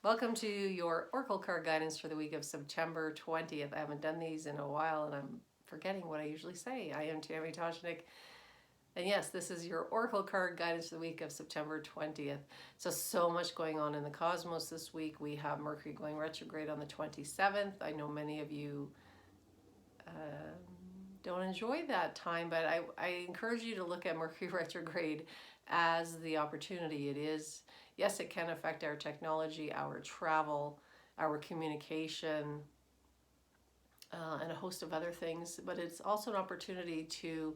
Welcome to your Oracle card guidance for the week of September 20th. I haven't done these in a while and I'm forgetting what I usually say. I am Tammy Toshnik. And yes, this is your Oracle card guidance for the week of September 20th. So much going on in the cosmos this week. We have Mercury going retrograde on the 27th. I know many of you don't enjoy that time, but I encourage you to look at Mercury retrograde as the opportunity it is. Yes, it can affect our technology, our travel, our communication, and a host of other things, but it's also an opportunity to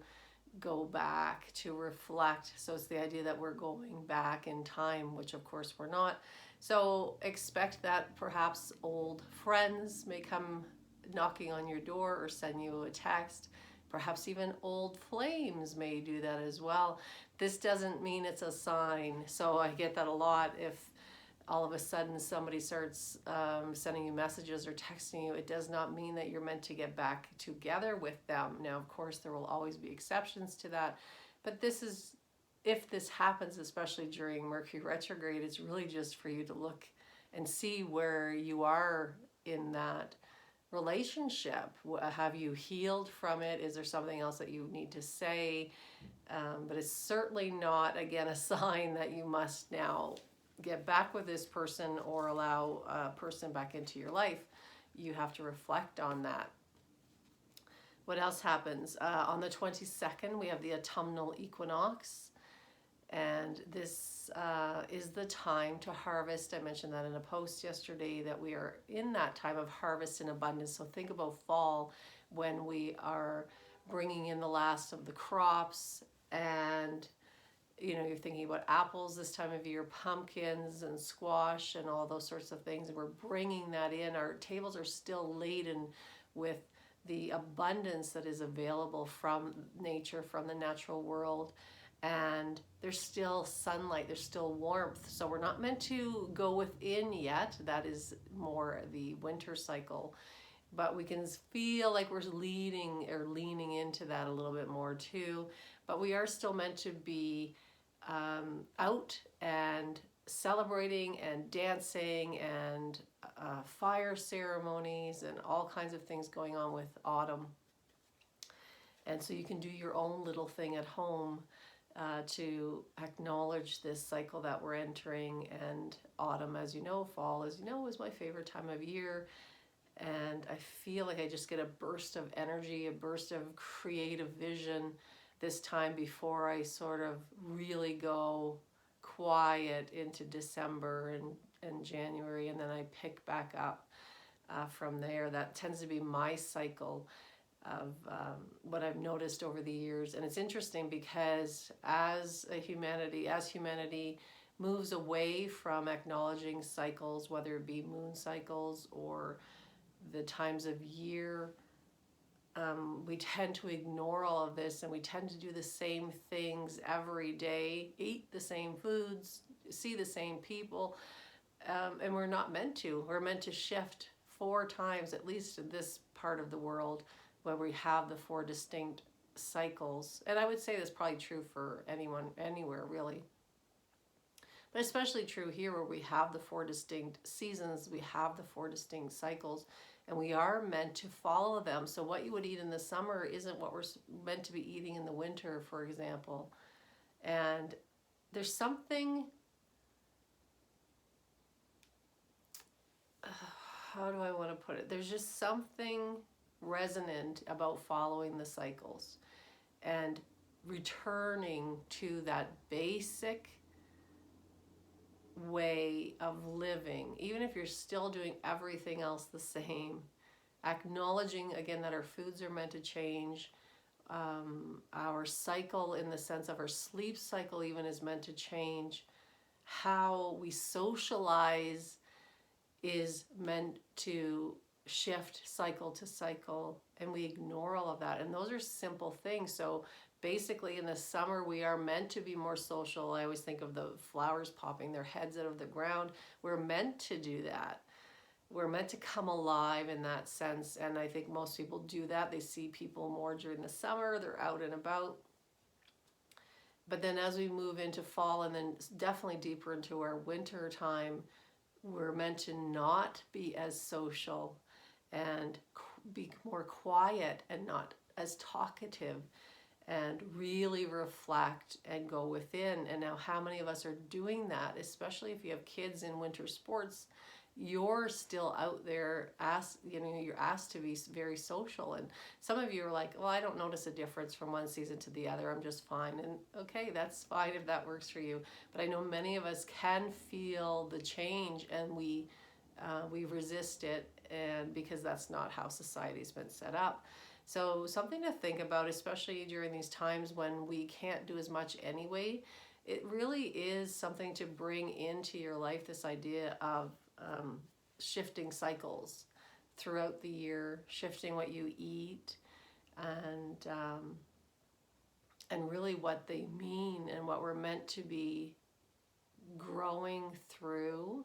go back, to reflect. So it's the idea that we're going back in time, which of course we're not. So expect that perhaps old friends may come knocking on your door or send you a text. Perhaps even old flames may do that as well. This doesn't mean it's a sign. So I get that a lot. If all of a sudden somebody starts sending you messages or texting you, it does not mean that you're meant to get back together with them. Now, of course, there will always be exceptions to that. But this is, if this happens, especially during Mercury retrograde, it's really just for you to look and see where you are in that relationship. Have you healed from it? Is there something else that you need to say? But it's certainly not, again, a sign that you must now get back with this person or allow a person back into your life. You have to reflect on that. What else happens? On the 22nd, we have the Autumnal Equinox. And this is the time to harvest. I mentioned that in a post yesterday that we are in that time of harvest and abundance. So think about fall when we are bringing in the last of the crops, and you're thinking about apples this time of year, pumpkins and squash and all those sorts of things. We're bringing that in. Our tables are still laden with the abundance that is available from nature, from the natural world. And there's still sunlight, there's still warmth. So we're not meant to go within yet. That is more the winter cycle. But we can feel like we're leading or leaning into that a little bit more too. But we are still meant to be out and celebrating and dancing and fire ceremonies and all kinds of things going on with autumn. And so you can do your own little thing at home to acknowledge this cycle that we're entering. And autumn, as you know, fall, as you know, is my favorite time of year. And I feel like I just get a burst of energy, a burst of creative vision this time before I sort of really go quiet into December and January, and then I pick back up from there. That tends to be my cycle of what I've noticed over the years. And it's interesting because as humanity moves away from acknowledging cycles, whether it be moon cycles or the times of year, we tend to ignore all of this, and we tend to do the same things every day, eat the same foods, see the same people, and we're not meant to. We're meant to shift 4 times, at least in this part of the world, where we have the 4 distinct cycles. And I would say that's probably true for anyone, anywhere really. But especially true here where we have the 4 distinct seasons, we have the 4 distinct cycles, and we are meant to follow them. So what you would eat in the summer isn't what we're meant to be eating in the winter, for example. And there's something, how do I want to put it? There's just something resonant about following the cycles and returning to that basic way of living, even if you're still doing everything else the same. Acknowledging again that our foods are meant to change, our cycle in the sense of our sleep cycle even is meant to change, how we socialize is meant to shift cycle to cycle, and we ignore all of that. And those are simple things. So basically in the summer we are meant to be more social. I always think of the flowers popping their heads out of the ground. We're meant to do that. We're meant to come alive in that sense, and I think most people do that. They see people more during the summer, they're out and about. But then as we move into fall and then definitely deeper into our winter time, We're meant to not be as social and be more quiet and not as talkative, and really reflect and go within. And now how many of us are doing that, especially if you have kids in winter sports? You're still out there you're asked to be very social, and some of you are like, well, I don't notice a difference from one season to the other, I'm just fine. And okay, that's fine if that works for you, but I know many of us can feel the change, and we resist it, and because that's not how society's been set up. So something to think about, especially during these times when we can't do as much anyway. It really is something to bring into your life, this idea of shifting cycles throughout the year, shifting what you eat, and really what they mean and what we're meant to be growing through,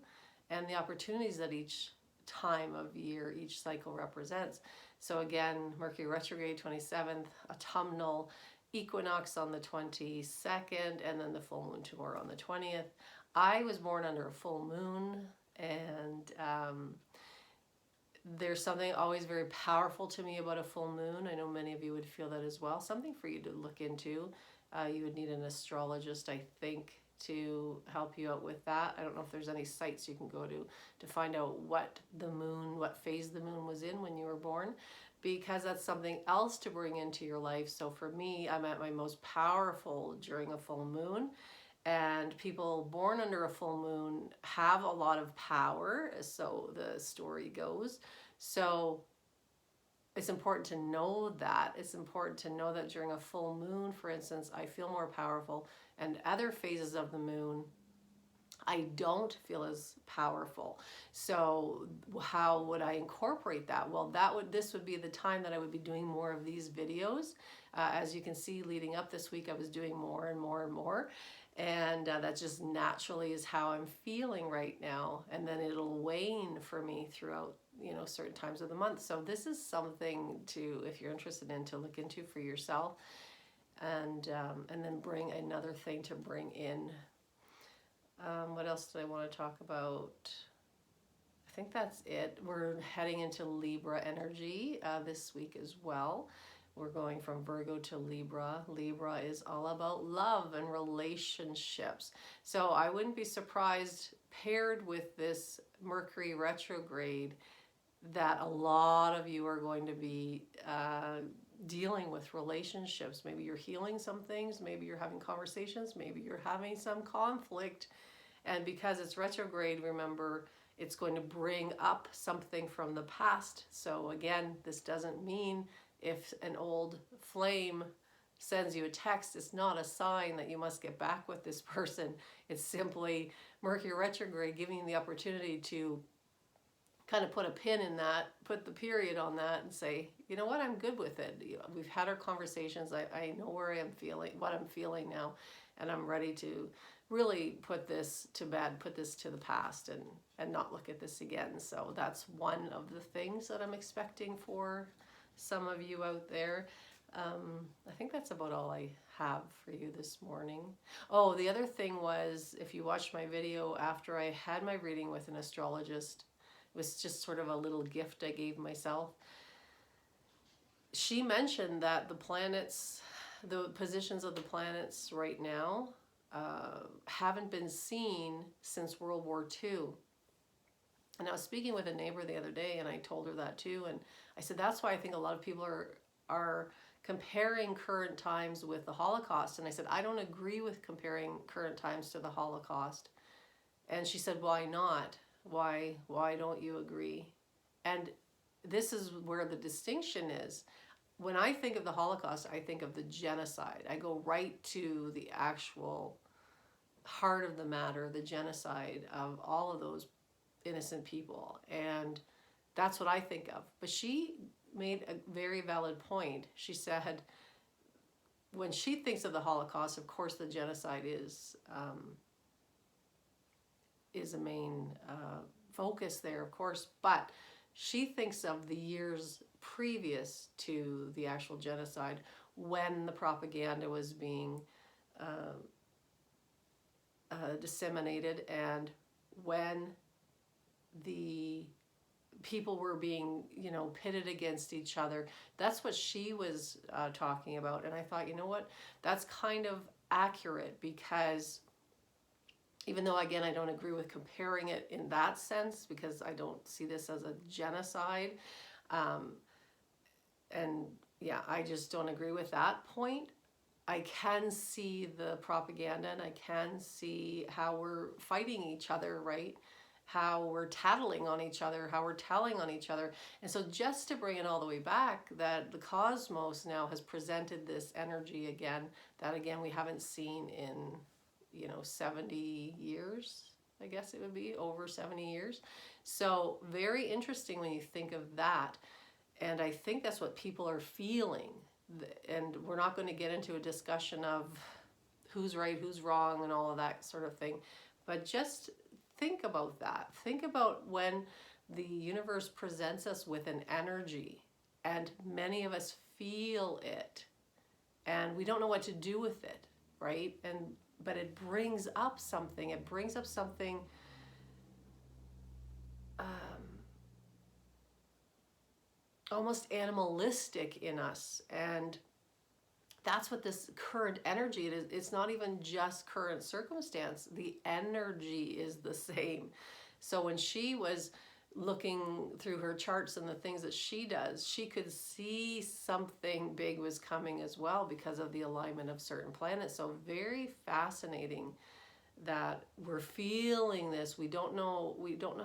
and the opportunities that each time of year, each cycle represents. So again, Mercury retrograde 27th, autumnal equinox on the 22nd, and then the full moon tomorrow on the 20th. I was born under a full moon, and there's something always very powerful to me about a full moon. I know many of you would feel that as well. Something for you to look into. You would need an astrologist, I think, to help you out with that. I don't know if there's any sites you can go to find out what phase the moon was in when you were born, because that's something else to bring into your life. So for me, I'm at my most powerful during a full moon, and people born under a full moon have a lot of power, so the story goes. So it's important to know that. It's important to know that during a full moon, for instance, I feel more powerful, and other phases of the moon, I don't feel as powerful. So how would I incorporate that? Well, this would be the time that I would be doing more of these videos. As you can see, leading up this week, I was doing more and more and more. And that just naturally is how I'm feeling right now. And then it'll wane for me throughout, certain times of the month. So this is something to, if you're interested in, to look into for yourself. And then bring another thing to bring in. What else did I want to talk about? I think that's it. We're heading into Libra energy this week as well. We're going from Virgo to Libra. Libra is all about love and relationships. So I wouldn't be surprised, paired with this Mercury retrograde, that a lot of you are going to be dealing with relationships. Maybe you're healing some things. Maybe you're having conversations. Maybe you're having some conflict. And because it's retrograde, remember, it's going to bring up something from the past. So again, this doesn't mean if an old flame sends you a text, it's not a sign that you must get back with this person. It's simply Mercury retrograde giving you the opportunity to kind of put a pin in that, put the period on that, and say, you know what, I'm good with it. We've had our conversations. I know where I'm feeling, what I'm feeling now, and I'm ready to really put this to bed, put this to the past, and not look at this again. So that's one of the things that I'm expecting for some of you out there. I think that's about all I have for you this morning. Oh, the other thing was, if you watched my video after I had my reading with an astrologist, it was just sort of a little gift I gave myself. She mentioned that the planets, the positions of the planets right now, haven't been seen since World War II. And I was speaking with a neighbor the other day, and I told her that too. And I said, that's why I think a lot of people are comparing current times with the Holocaust. And I said, I don't agree with comparing current times to the Holocaust. And she said, why not? Why don't you agree? And this is where the distinction is. When I think of the Holocaust, I think of the genocide. I go right to the actual heart of the matter, the genocide of all of those innocent people. And that's what I think of. But she made a very valid point. She said, when she thinks of the Holocaust, of course the genocide is a main focus there, of course, but she thinks of the years previous to the actual genocide, when the propaganda was being disseminated, and when the people were being, pitted against each other. That's what she was talking about. And I thought, you know what, that's kind of accurate, because even though, again, I don't agree with comparing it in that sense, because I don't see this as a genocide. And yeah, I just don't agree with that point. I can see the propaganda, and I can see how we're fighting each other, right? How we're tattling on each other, how we're telling on each other. And so just to bring it all the way back, that the cosmos now has presented this energy again, that again, we haven't seen in, 70 years, I guess it would be over 70 years. So very interesting when you think of that. And I think that's what people are feeling. And we're not going to get into a discussion of who's right, who's wrong, and all of that sort of thing. But just think about that. Think about when the universe presents us with an energy, and many of us feel it, and we don't know what to do with it, right? But it brings up something. It brings up something almost animalistic in us. And that's what this current energy it is. It's not even just current circumstance. The energy is the same. So when she was looking through her charts and the things that she does, she could see something big was coming as well because of the alignment of certain planets. So very fascinating that we're feeling this. We don't know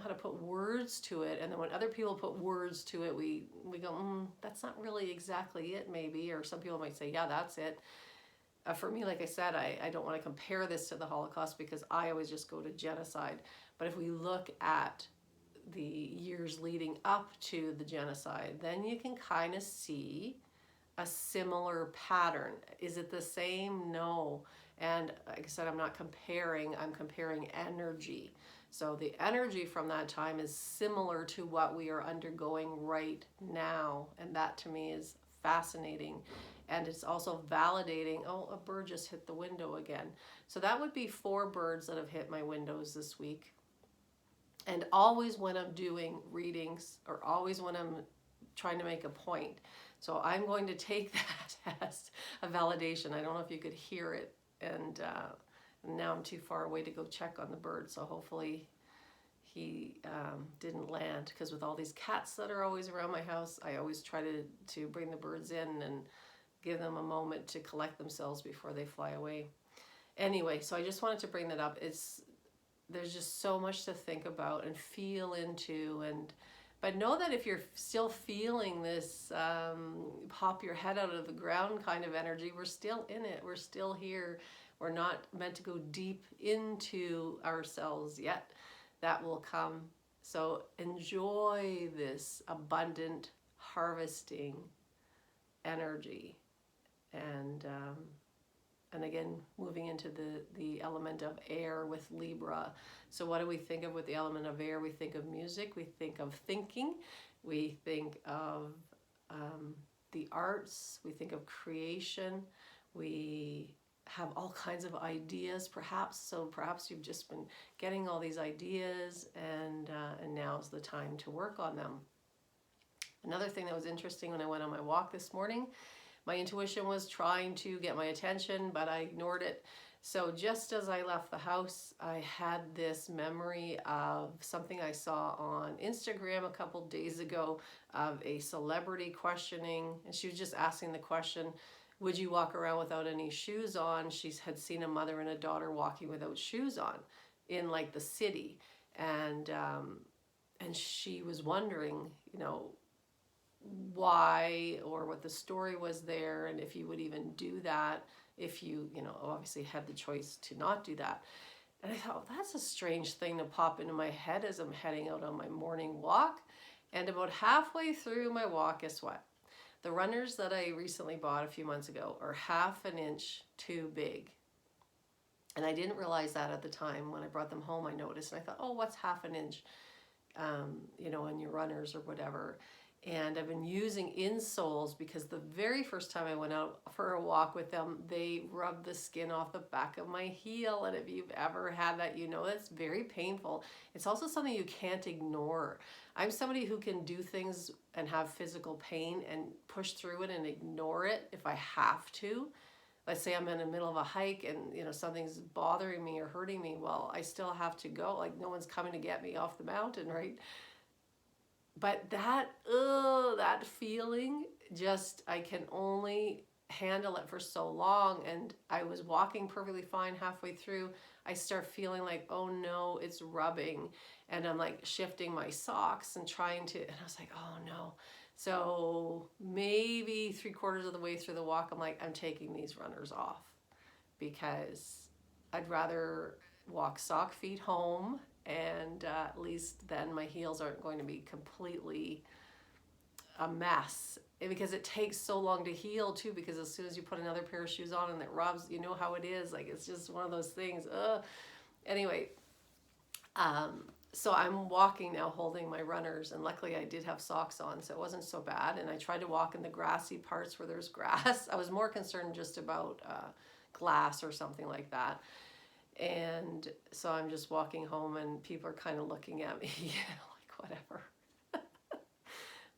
how to put words to it. And then when other people put words to it, we go, that's not really exactly it, maybe. Or some people might say, yeah, that's it. For me, like I said, I don't want to compare this to the Holocaust, because I always just go to genocide. But if we look at the years leading up to the genocide, then you can kind of see a similar pattern. Is it the same? No. And like I said, I'm comparing energy. So the energy from that time is similar to what we are undergoing right now. And that to me is fascinating. And it's also validating. Oh, a bird just hit the window again. So that would be 4 birds that have hit my windows this week. And always when I'm doing readings, or always when I'm trying to make a point. So I'm going to take that as a validation. I don't know if you could hear it. And now I'm too far away to go check on the bird. So hopefully he didn't land, because with all these cats that are always around my house, I always try to bring the birds in and give them a moment to collect themselves before they fly away. Anyway, so I just wanted to bring that up. There's just so much to think about and feel into, but know that if you're still feeling this pop your head out of the ground kind of energy, we're still in it. We're still here. We're not meant to go deep into ourselves yet. That will come. So enjoy this abundant harvesting energy. And again, moving into the element of air with Libra. So what do we think of with the element of air? We think of music, we think of thinking, we think of the arts, we think of creation, we have all kinds of ideas perhaps. So perhaps you've just been getting all these ideas, and now's the time to work on them. Another thing that was interesting when I went on my walk this morning, my intuition was trying to get my attention, but I ignored it. So just as I left the house, I had this memory of something I saw on Instagram a couple days ago of a celebrity questioning. And she was just asking the question, would you walk around without any shoes on? She had seen a mother and a daughter walking without shoes on in like the city. And she was wondering, why, or what the story was there, and if you would even do that, if you obviously had the choice to not do that. And I thought, well, that's a strange thing to pop into my head as I'm heading out on my morning walk. And about halfway through my walk, guess what? The runners that I recently bought a few months ago are 1/2 inch too big. And I didn't realize that at the time. When I brought them home, I noticed, and I thought, oh, what's 1/2 inch, in your runners or whatever. And I've been using insoles because the very first time I went out for a walk with them, they rubbed the skin off the back of my heel. And if you've ever had that, you know that's very painful. It's also something you can't ignore. I'm somebody who can do things and have physical pain and push through it and ignore it if I have to. Let's say I'm in the middle of a hike and something's bothering me or hurting me. Well, I still have to go. Like no one's coming to get me off the mountain, right? But that feeling, just I can only handle it for so long. And I was walking perfectly fine. Halfway through, I start feeling like, oh no, it's rubbing. And I'm like shifting my socks and trying to, and I was like, oh no. So maybe 3/4 of the way through the walk, I'm like, I'm taking these runners off because I'd rather walk sock feet home, and at least then my heels aren't going to be completely a mess, because it takes so long to heal too, because as soon as you put another pair of shoes on and it rubs, you know how it is, like it's just one of those things. Anyway, so I'm walking now holding my runners, and luckily I did have socks on, so it wasn't so bad. And I tried to walk in the grassy parts where there's grass. I was more concerned just about glass or something like that. And so I'm just walking home and people are kind of looking at me, like whatever,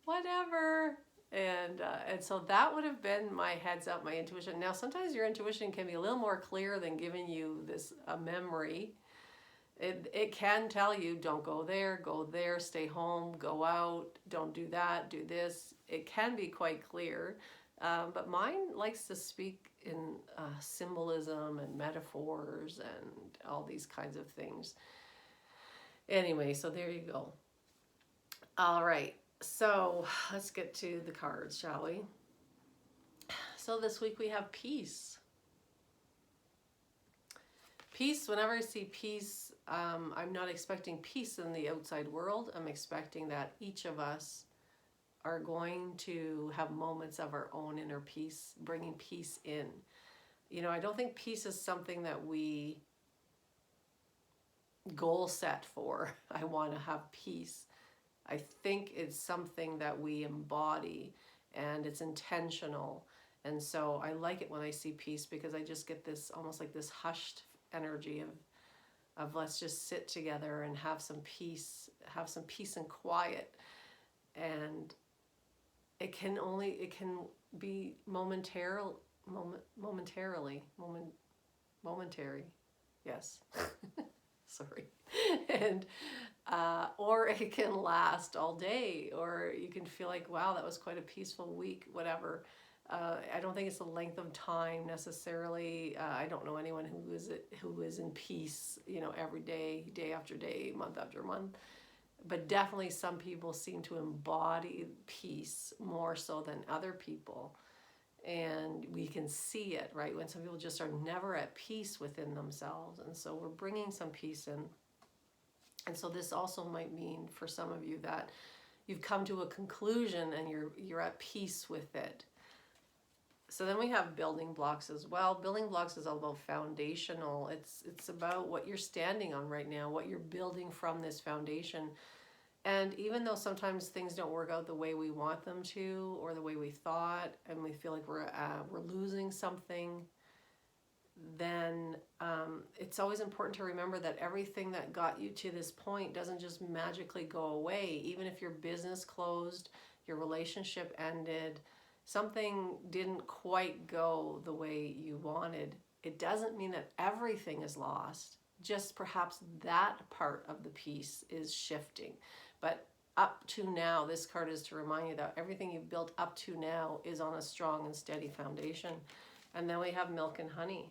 whatever. And so that would have been my heads up, my intuition. Now, sometimes your intuition can be a little more clear than giving you this a memory. It can tell you, don't go there, stay home, go out, don't do that, do this. It can be quite clear. But mine likes to speak in symbolism and metaphors and all these kinds of things. Anyway, so there you go. All right, so let's get to the cards, shall we? So this week we have peace. Peace, whenever I see peace, I'm not expecting peace in the outside world. I'm expecting that each of us are going to have moments of our own inner peace, bringing peace in. I don't think peace is something that we goal set for. I want to have peace. I think it's something that we embody, and it's intentional. And so I like it when I see peace, because I just get this almost like this hushed energy of let's just sit together and have some peace and quiet. And it can be momentary, yes. Sorry. And or it can last all day, or you can feel like, wow, that was quite a peaceful week, whatever. I don't think it's the length of time necessarily. I don't know anyone who is in peace, every day, day after day, month after month. But definitely some people seem to embody peace more so than other people. And we can see it, right? When some people just are never at peace within themselves. And so we're bringing some peace in. And so this also might mean for some of you that you've come to a conclusion and you're at peace with it. So then we have building blocks as well. Building blocks is all about foundational. It's about what you're standing on right now, what you're building from this foundation. And even though sometimes things don't work out the way we want them to, or the way we thought, and we feel like we're losing something, then it's always important to remember that everything that got you to this point doesn't just magically go away. Even if your business closed, your relationship ended, something didn't quite go the way you wanted, it doesn't mean that everything is lost. Just perhaps that part of the piece is shifting. But up to now, this card is to remind you that everything you've built up to now is on a strong and steady foundation. And then we have milk and honey.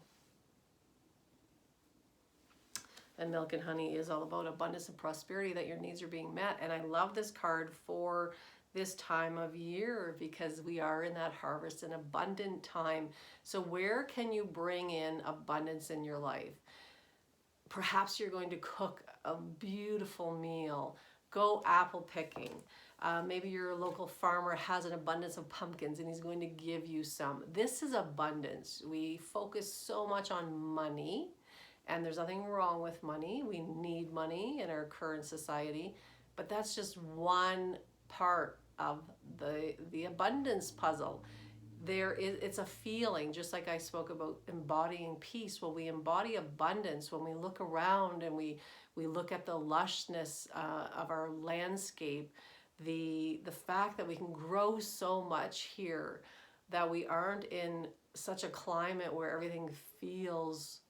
And milk and honey is all about abundance and prosperity, that your needs are being met. And I love this card for this time of year, because we are in that harvest and abundant time. So where can you bring in abundance in your life? Perhaps you're going to cook a beautiful meal. Go apple picking. Maybe your local farmer has an abundance of pumpkins and he's going to give you some. This is abundance. We focus so much on money, and there's nothing wrong with money. We need money in our current society, but that's just one part of the abundance puzzle. It's a feeling, just like I spoke about embodying peace. Well, we embody abundance when we look around and we look at the lushness of our landscape, the fact that we can grow so much here, that we aren't in such a climate where everything feels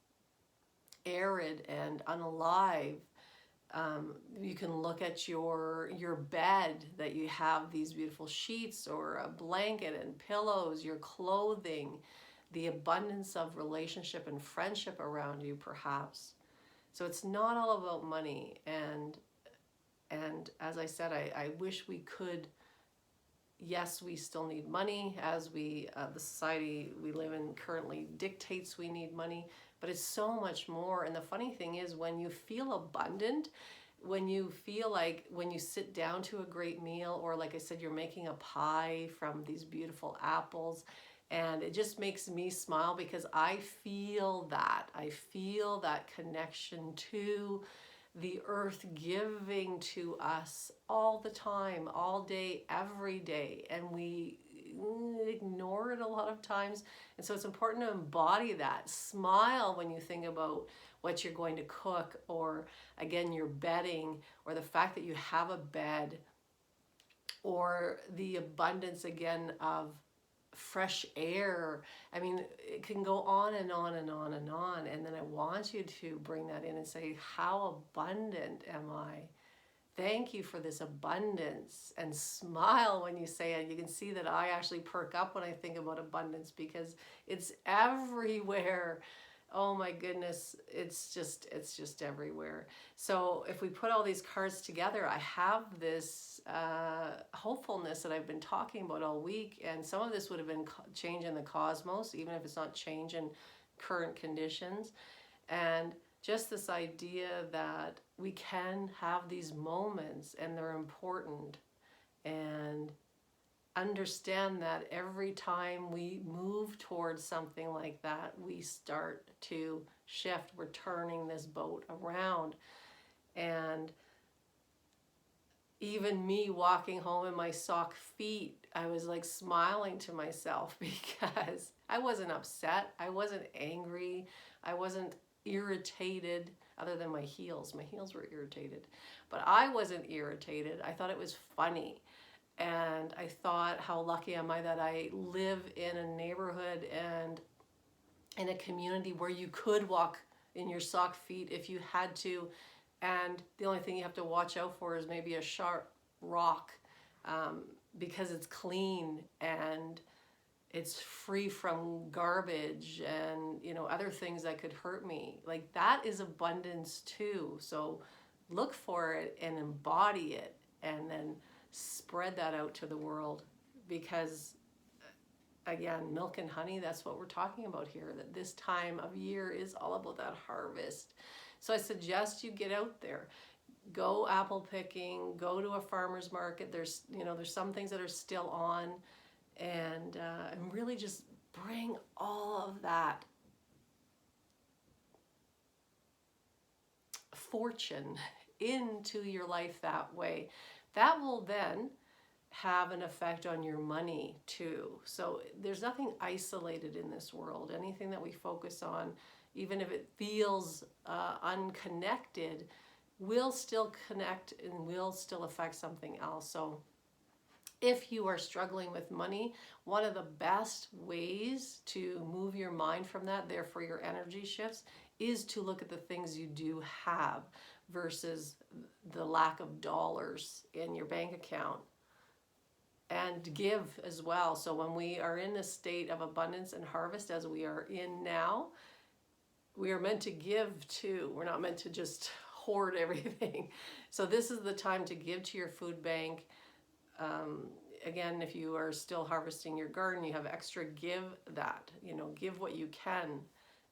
arid and unalive. You can look at your bed, that you have these beautiful sheets or a blanket and pillows, your clothing, the abundance of relationship and friendship around you, perhaps. So it's not all about money. And as I said, I wish we could. Yes, we still need money, as the society we live in currently dictates we need money, but it's so much more. And the funny thing is, when you feel abundant, when you feel like when you sit down to a great meal, or like I said, you're making a pie from these beautiful apples, and it just makes me smile because I feel that connection to the earth giving to us all the time, all day, every day, and we ignore it a lot of times. And so it's important to embody that. Smile when you think about what you're going to cook, or again, your bedding, or the fact that you have a bed, or the abundance again of fresh air. I mean, it can go on and on and on and on. And then I want you to bring that in and say, how abundant am I? Thank you for this abundance. And smile when you say it. You can see that I actually perk up when I think about abundance, because it's everywhere. Oh my goodness, it's just everywhere. So if we put all these cards together, I have this hopefulness that I've been talking about all week, and some of this would have been change in the cosmos, even if it's not change in current conditions. And just this idea that we can have these moments, and they're important, and understand that every time we move towards something like that, we start to shift. We're turning this boat around. And even me walking home in my sock feet, I was like smiling to myself, because I wasn't upset, I wasn't angry, I wasn't irritated, other than my heels. My heels were irritated, but I wasn't irritated. I thought it was funny. And I thought, how lucky am I that I live in a neighborhood and in a community where you could walk in your sock feet if you had to. And the only thing you have to watch out for is maybe a sharp rock, because it's clean and it's free from garbage and, other things that could hurt me. Like, that is abundance too. So look for it and embody it, and then spread that out to the world, because again, milk and honey, that's what we're talking about here, that this time of year is all about that harvest. So I suggest you get out there, go apple picking, go to a farmer's market. There's some things that are still on, and really just bring all of that fortune into your life that way. That will then have an effect on your money too. So there's nothing isolated in this world. Anything that we focus on, even if it feels unconnected, will still connect and will still affect something else. So if you are struggling with money, one of the best ways to move your mind from that, therefore your energy shifts, is to look at the things you do have versus the lack of dollars in your bank account, and give as well. So when we are in a state of abundance and harvest, as we are in now, we are meant to give too. We're not meant to just hoard everything. So this is the time to give to your food bank. Again, if you are still harvesting your garden, you have extra, give that, give what you can,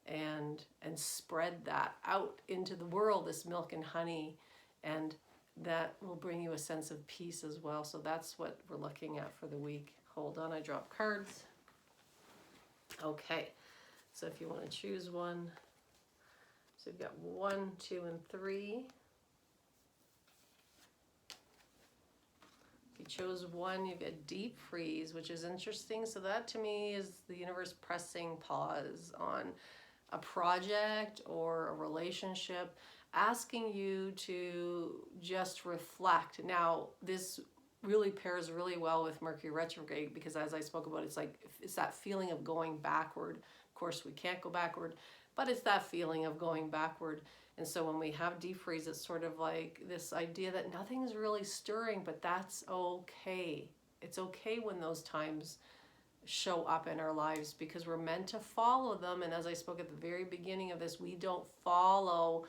and spread that out into the world, this milk and honey, and that will bring you a sense of peace as well. So that's what we're looking at for the week. Hold on, I dropped cards. Okay, so if you want to choose one, so we've got 1, 2, and 3. If you chose 1, you get deep freeze, which is interesting. So that to me is the universe pressing pause on a project or a relationship, asking you to just reflect. Now, this really pairs really well with Mercury retrograde, because as I spoke about, it's that feeling of going backward. Of course, we can't go backward, but it's that feeling of going backward. And so when we have deep freeze, it's sort of like this idea that nothing's really stirring, but that's okay. It's okay when those times show up in our lives, because we're meant to follow them. And as I spoke at the very beginning of this, we don't follow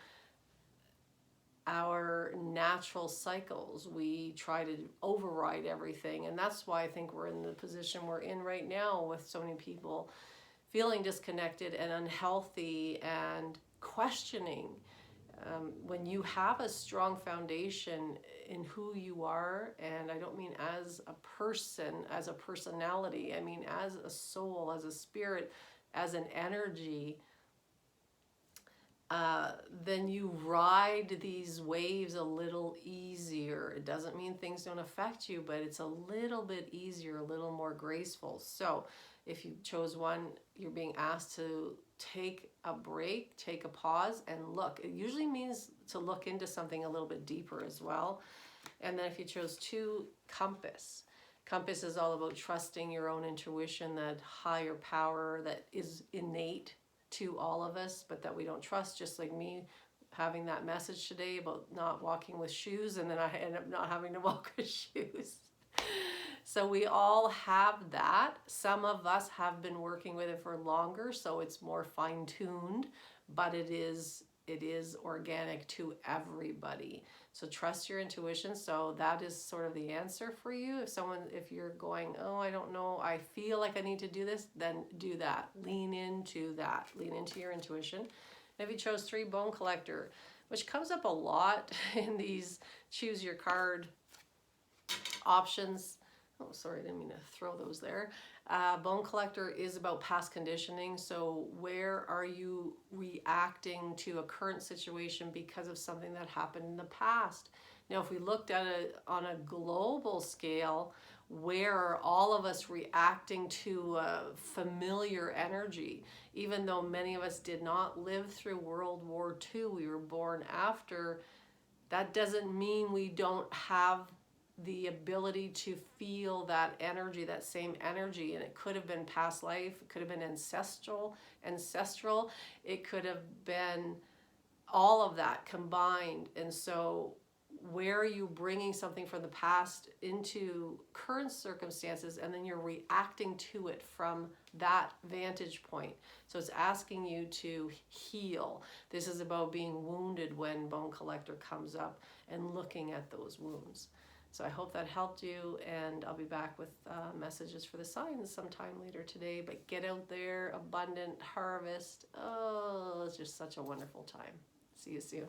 our natural cycles. We try to override everything. And that's why I think we're in the position we're in right now, with so many people feeling disconnected and unhealthy and questioning. When you have a strong foundation in who you are, and I don't mean as a person, as a personality, I mean as a soul, as a spirit, as an energy, then you ride these waves a little easier. It doesn't mean things don't affect you, but it's a little bit easier, a little more graceful. So if you chose 1, you're being asked to take a break, take a pause, and look. It usually means to look into something a little bit deeper as well. And then if you chose 2, compass. Compass is all about trusting your own intuition, that higher power that is innate to all of us, but that we don't trust, just like me having that message today about not walking with shoes, and then I end up not having to walk with shoes. So we all have that. Some of us have been working with it for longer, so it's more fine-tuned, but it is organic to everybody. So trust your intuition. So that is sort of the answer for you. If you're going, oh, I don't know, I feel like I need to do this, then do that. Lean into that. Lean into your intuition. And if you chose 3, bone collector, which comes up a lot in these choose your card options. Oh, sorry, I didn't mean to throw those there. Bone collector is about past conditioning. So where are you reacting to a current situation because of something that happened in the past? Now, if we looked at it on a global scale, where are all of us reacting to familiar energy? Even though many of us did not live through World War II, we were born after, that doesn't mean we don't have the ability to feel that energy, that same energy. And it could have been past life, it could have been ancestral, it could have been all of that combined. And so where are you bringing something from the past into current circumstances, and then you're reacting to it from that vantage point? So it's asking you to heal. This is about being wounded when bone collector comes up, and looking at those wounds. So I hope that helped you, and I'll be back with messages for the signs sometime later today. But get out there, abundant harvest. Oh, it's just such a wonderful time. See you soon.